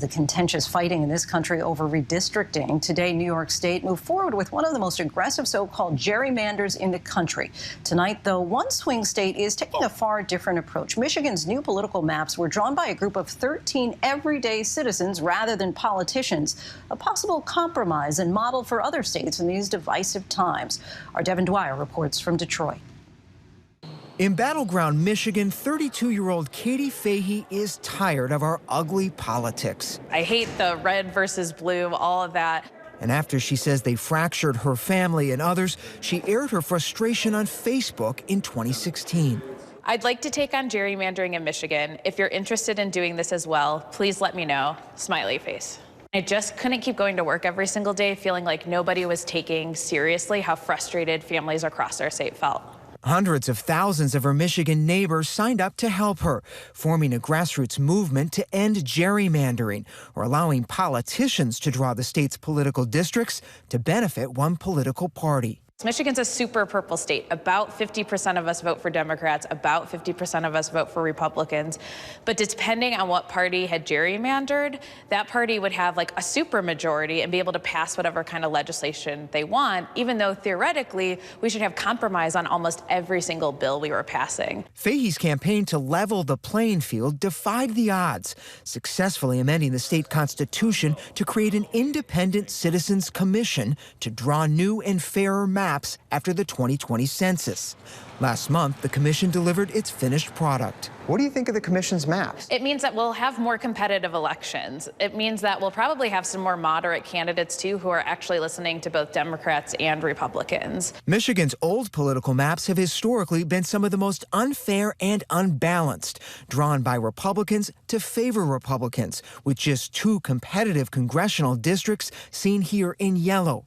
The contentious fighting in this country over redistricting. Today, New York State moved forward with one of the most aggressive so-called gerrymanders in the country. Tonight, though, one swing state is taking a far different approach. Michigan's new political maps were drawn by a group of 13 everyday citizens rather than politicians, a possible compromise and model for other states in these divisive times. Our Devin Dwyer reports from Detroit. In battleground Michigan, 32-year-old Katie Fahey is tired of our ugly politics. I hate the red versus blue, all of that. And after she says they fractured her family and others, she aired her frustration on Facebook in 2016. I'd like to take on gerrymandering in Michigan. If you're interested in doing this as well, please let me know. Smiley face. I just couldn't keep going to work every single day feeling like nobody was taking seriously how frustrated families across our state felt. Hundreds of thousands of her Michigan neighbors signed up to help her, forming a grassroots movement to end gerrymandering, or allowing politicians to draw the state's political districts to benefit one political party. Michigan's a super purple state. About 50% of us vote for Democrats, about 50% of us vote for Republicans. But depending on what party had gerrymandered, that party would have like a super majority and be able to pass whatever kind of legislation they want, even though theoretically we should have compromise on almost every single bill we were passing. Fahey's campaign to level the playing field defied the odds, successfully amending the state constitution to create an independent citizens commission to draw new and fairer maps after the 2020 census. Last month, the commission delivered its finished product. What do you think of the commission's maps? It means that we'll have more competitive elections. It means that we'll probably have some more moderate candidates, too, who are actually listening to both Democrats and Republicans. Michigan's old political maps have historically been some of the most unfair and unbalanced, drawn by Republicans to favor Republicans, with just 2 competitive congressional districts seen here in yellow.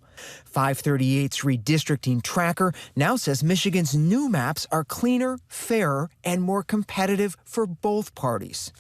538's redistricting tracker now says Michigan's new maps are cleaner, fairer, and more competitive for both parties.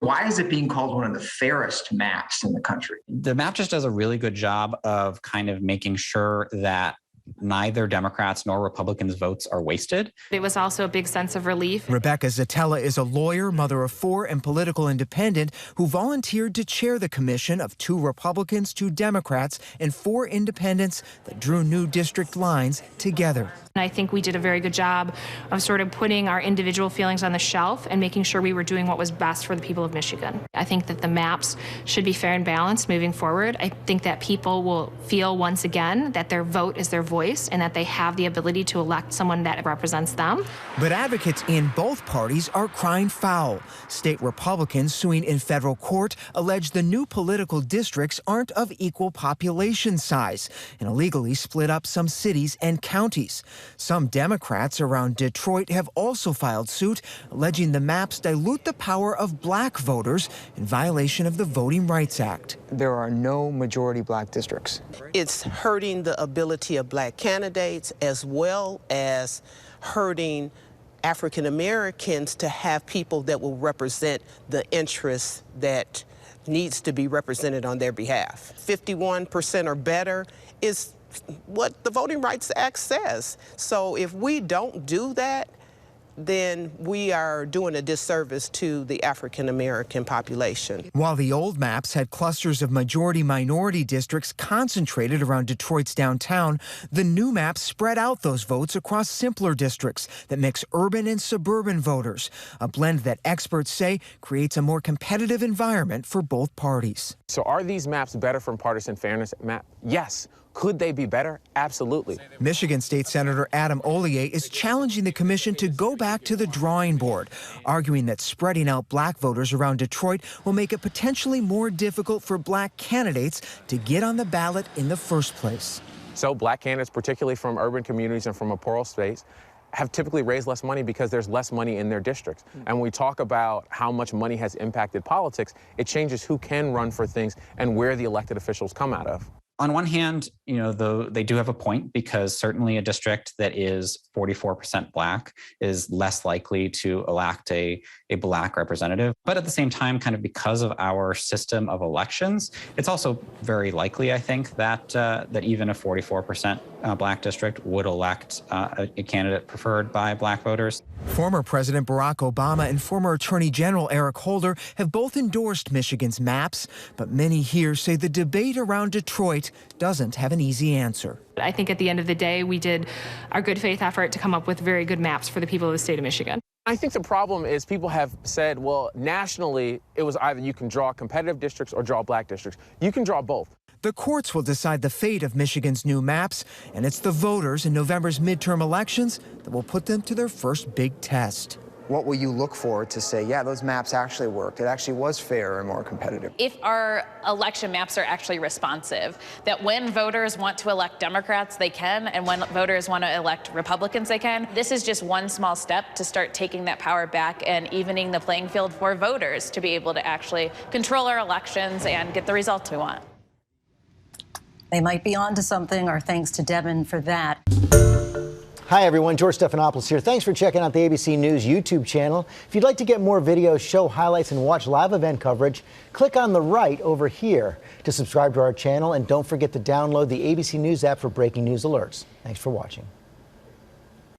Why is it being called one of the fairest maps in the country? The map just does a really good job of kind of making sure that neither Democrats nor Republicans' votes are wasted. It was also a big sense of relief. Rebecca Zatella is a lawyer, mother of 4, and political independent who volunteered to chair the commission of 2 Republicans, 2 Democrats, and 4 independents that drew new district lines together. And I think we did a very good job of sort of putting our individual feelings on the shelf and making sure we were doing what was best for the people of Michigan. I think that the maps should be fair and balanced moving forward. I think that people will feel once again that their vote is their voice and that they have the ability to elect someone that represents them. But advocates in both parties are crying foul. State Republicans suing in federal court allege the new political districts aren't of equal population size and illegally split up some cities and counties. Some Democrats around Detroit have also filed suit, alleging the maps dilute the power of black voters in violation of the Voting Rights Act. There are no majority black districts. It's hurting the ability of black candidates as well as hurting African Americans to have people that will represent the interests that needs to be represented on their behalf. 51% or better is what the Voting Rights Act says. So if we don't do that, then we are doing a disservice to the African American population. While the old maps had clusters of majority-minority districts concentrated around Detroit's downtown, the new maps spread out those votes across simpler districts that mix urban and suburban voters, a blend that experts say creates a more competitive environment for both parties. So are these maps better from partisan fairness? Yes. Could they be better? Absolutely. Michigan State Senator Adam Ollier is challenging the commission to go back to the drawing board, arguing that spreading out black voters around Detroit will make it potentially more difficult for black candidates to get on the ballot in the first place. So black candidates, particularly from urban communities and from a rural states, have typically raised less money because there's less money in their districts. And when we talk about how much money has impacted politics, it changes who can run for things and where the elected officials come out of. On one hand, though they do have a point, because certainly a district that is 44% Black is less likely to elect a Black representative. But at the same time, kind of because of our system of elections, it's also very likely, I think, that even a 44% Black district would elect a candidate preferred by Black voters. Former President Barack Obama and former Attorney General Eric Holder have both endorsed Michigan's maps, but many here say the debate around Detroit doesn't have an easy answer. I think at the end of the day, we did our good faith effort to come up with very good maps for the people of the state of Michigan. I think the problem is people have said, well, nationally, it was either you can draw competitive districts or draw Black districts. You can draw both. The courts will decide the fate of Michigan's new maps, and it's the voters in November's midterm elections that will put them to their first big test. What will you look for to say, yeah, those maps actually worked? It actually was fair and more competitive. If our election maps are actually responsive, that when voters want to elect Democrats, they can, and when voters want to elect Republicans, they can. This is just one small step to start taking that power back and evening the playing field for voters to be able to actually control our elections and get the results we want. They might be on to something. Our thanks to Devin for that. Hi, everyone. George Stephanopoulos here. Thanks for checking out the ABC News YouTube channel. If you'd like to get more videos, show highlights, and watch live event coverage, click on the right over here to subscribe to our channel. And don't forget to download the ABC News app for breaking news alerts. Thanks for watching.